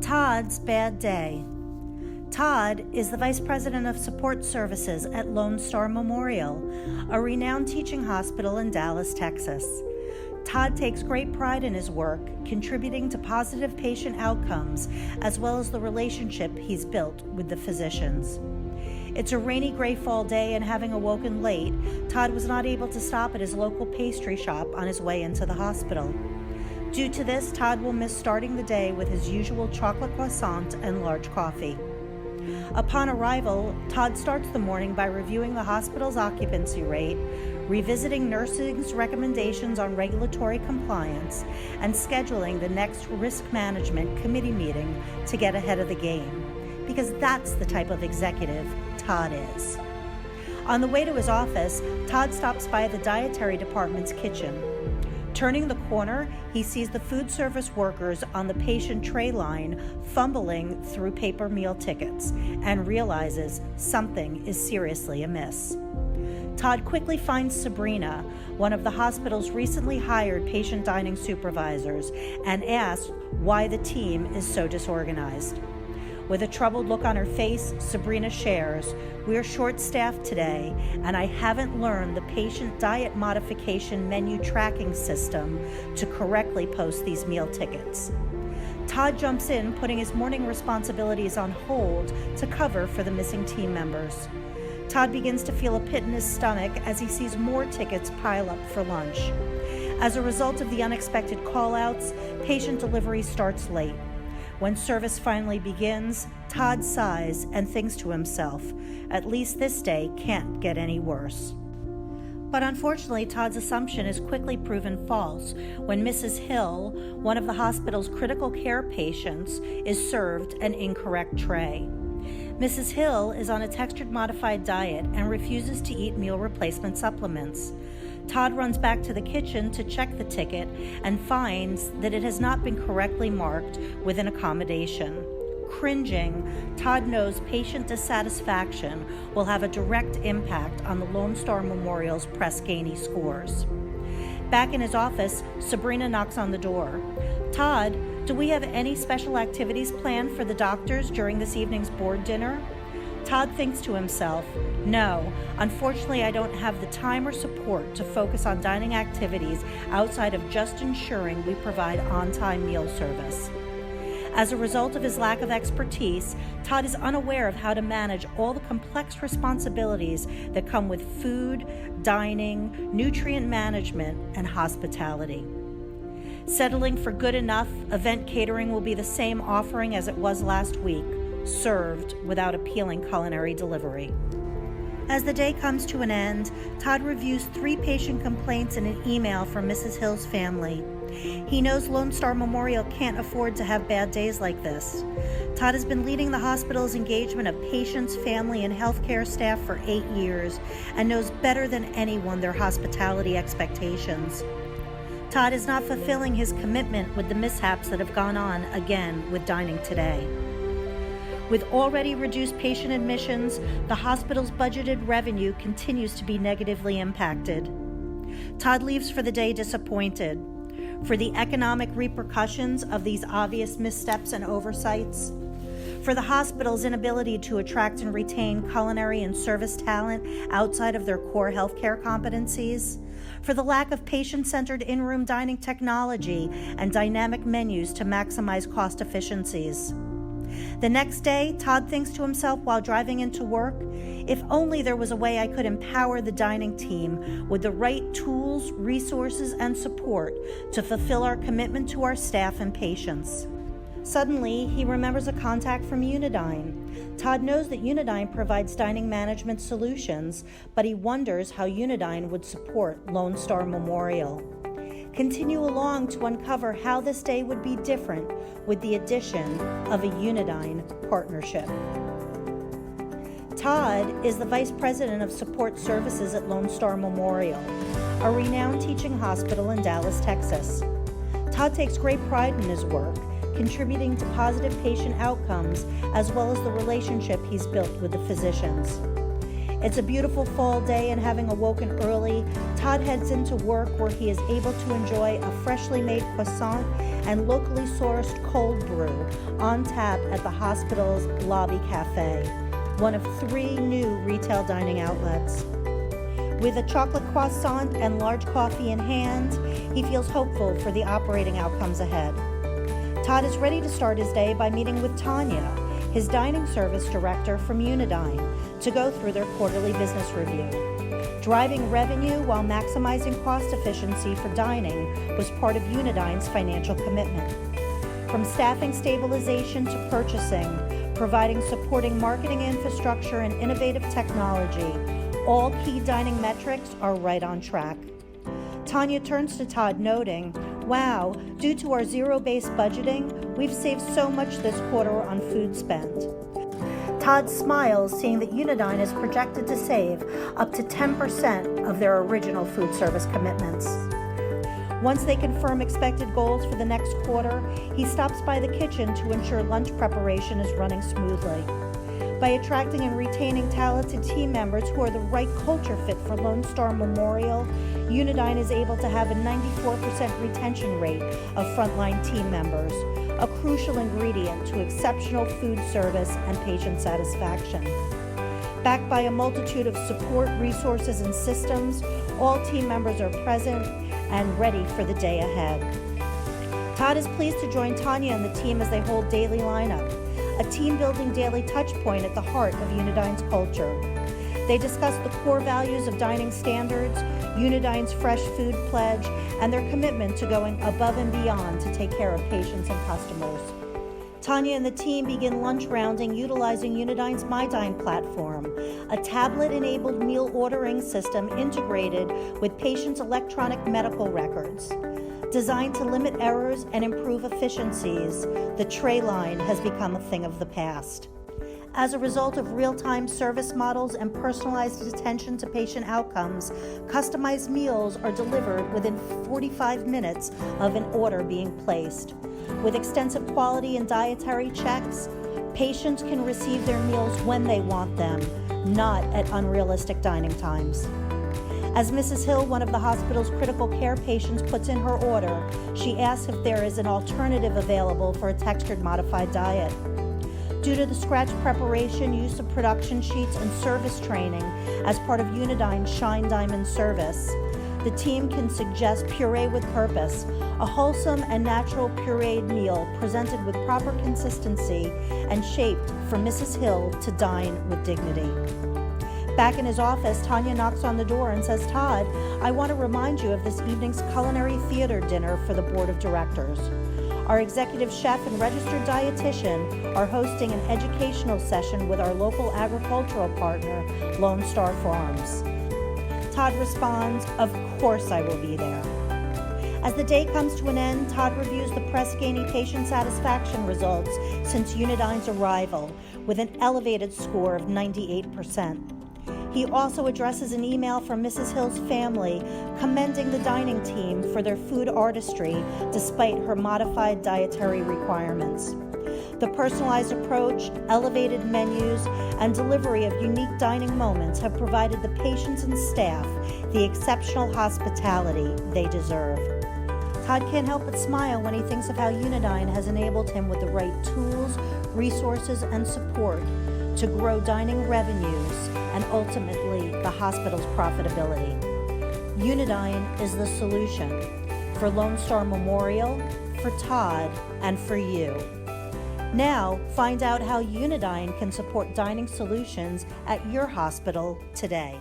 Todd's bad day. Todd is the Vice President of Support Services at Lone Star Memorial, a renowned teaching hospital in Dallas, Texas. Todd takes great pride in his work, contributing to positive patient outcomes, as well as the relationship he's built with the physicians. It's a rainy, gray fall day, and having awoken late, Todd was not able to stop at his local pastry shop on his way into the hospital. Due to this, Todd will miss starting the day with his usual chocolate croissant and large coffee. Upon arrival, Todd starts the morning by reviewing the hospital's occupancy rate, revisiting nursing's recommendations on regulatory compliance, and scheduling the next risk management committee meeting to get ahead of the game, because that's the type of executive Todd is. On the way to his office, Todd stops by the dietary department's kitchen. Turning the corner, he sees the food service workers on the patient tray line fumbling through paper meal tickets and realizes something is seriously amiss. Todd quickly finds Sabrina, one of the hospital's recently hired patient dining supervisors, and asks why the team is so disorganized. With a troubled look on her face, Sabrina shares, "We're short-staffed today, and I haven't learned the patient diet modification menu tracking system to correctly post these meal tickets." Todd jumps in, putting his morning responsibilities on hold to cover for the missing team members. Todd begins to feel a pit in his stomach as he sees more tickets pile up for lunch. As a result of the unexpected call-outs, patient delivery starts late. When service finally begins, Todd sighs and thinks to himself, at least this day can't get any worse. But unfortunately, Todd's assumption is quickly proven false when Mrs. Hill, one of the hospital's critical care patients, is served an incorrect tray. Mrs. Hill is on a textured-modified diet and refuses to eat meal replacement supplements. Todd runs back to the kitchen to check the ticket and finds that it has not been correctly marked with an accommodation. Cringing, Todd knows patient dissatisfaction will have a direct impact on the Lone Star Memorial's Press Ganey scores. Back in his office, Sabrina knocks on the door. "Todd, do we have any special activities planned for the doctors during this evening's board dinner?" Todd thinks to himself, "No, unfortunately I don't have the time or support to focus on dining activities outside of just ensuring we provide on-time meal service." As a result of his lack of expertise, Todd is unaware of how to manage all the complex responsibilities that come with food, dining, nutrient management, and hospitality. Settling for good enough, event catering will be the same offering as it was last week, served without appealing culinary delivery. As the day comes to an end, Todd reviews 3 patient complaints in an email from Mrs. Hill's family. He knows Lone Star Memorial can't afford to have bad days like this. Todd has been leading the hospital's engagement of patients, family, and healthcare staff for 8 years and knows better than anyone their hospitality expectations. Todd is not fulfilling his commitment with the mishaps that have gone on again with dining today. With already reduced patient admissions, the hospital's budgeted revenue continues to be negatively impacted. Todd leaves for the day disappointed. For the economic repercussions of these obvious missteps and oversights, for the hospital's inability to attract and retain culinary and service talent outside of their core healthcare competencies, for the lack of patient-centered in-room dining technology and dynamic menus to maximize cost efficiencies. The next day, Todd thinks to himself while driving into work, if only there was a way I could empower the dining team with the right tools, resources, and support to fulfill our commitment to our staff and patients. Suddenly, he remembers a contact from Unidine. Todd knows that Unidine provides dining management solutions, but he wonders how Unidine would support Lone Star Memorial. Continue along to uncover how this day would be different with the addition of a Unidine partnership. Todd is the Vice President of Support Services at Lone Star Memorial, a renowned teaching hospital in Dallas, Texas. Todd takes great pride in his work, contributing to positive patient outcomes as well as the relationship he's built with the physicians. It's a beautiful fall day, and having awoken early, Todd heads into work where he is able to enjoy a freshly made croissant and locally sourced cold brew on tap at the hospital's lobby cafe, one of 3 new retail dining outlets. With a chocolate croissant and large coffee in hand, he feels hopeful for the operating outcomes ahead. Todd is ready to start his day by meeting with Tanya, his dining service director from Unidine, to go through their quarterly business review. Driving revenue while maximizing cost efficiency for dining was part of Unidine's financial commitment. From staffing stabilization to purchasing, providing supporting marketing infrastructure and innovative technology, all key dining metrics are right on track. Tanya turns to Todd noting, "Wow, due to our zero-based budgeting, we've saved so much this quarter on food spent." Todd smiles, seeing that Unidine is projected to save up to 10% of their original food service commitments. Once they confirm expected goals for the next quarter, he stops by the kitchen to ensure lunch preparation is running smoothly. By attracting and retaining talented team members who are the right culture fit for Lone Star Memorial, Unidine is able to have a 94% retention rate of frontline team members, a crucial ingredient to exceptional food service and patient satisfaction. Backed by a multitude of support, resources, and systems, all team members are present and ready for the day ahead. Todd is pleased to join Tanya and the team as they hold daily lineup, a team-building daily touchpoint at the heart of Unidine's culture. They discuss the core values of dining standards, Unidine's fresh food pledge, and their commitment to going above and beyond to take care of patients and customers. Tanya and the team begin lunch rounding utilizing Unidine's MyDine platform, a tablet-enabled meal ordering system integrated with patients' electronic medical records. Designed to limit errors and improve efficiencies, the tray line has become a thing of the past. As a result of real-time service models and personalized attention to patient outcomes, customized meals are delivered within 45 minutes of an order being placed. With extensive quality and dietary checks, patients can receive their meals when they want them, not at unrealistic dining times. As Mrs. Hill, one of the hospital's critical care patients, puts in her order, she asks if there is an alternative available for a textured modified diet. Due to the scratch preparation, use of production sheets, and service training as part of Unidine's Shine Diamond service, the team can suggest Puree with Purpose, a wholesome and natural pureed meal presented with proper consistency and shaped for Mrs. Hill to dine with dignity. Back in his office, Tanya knocks on the door and says, "Todd, I want to remind you of this evening's culinary theater dinner for the board of directors. Our executive chef and registered dietitian are hosting an educational session with our local agricultural partner, Lone Star Farms." Todd responds, "Of course I will be there." As the day comes to an end, Todd reviews the Press Ganey patient satisfaction results since Unidine's arrival, with an elevated score of 98%. He also addresses an email from Mrs. Hill's family commending the dining team for their food artistry despite her modified dietary requirements. The personalized approach, elevated menus, and delivery of unique dining moments have provided the patients and staff the exceptional hospitality they deserve. Todd can't help but smile when he thinks of how Unidine has enabled him with the right tools, resources, and support to grow dining revenues and ultimately the hospital's profitability. Unidine is the solution for Lone Star Memorial, for Todd, and for you. Now, find out how Unidine can support dining solutions at your hospital today.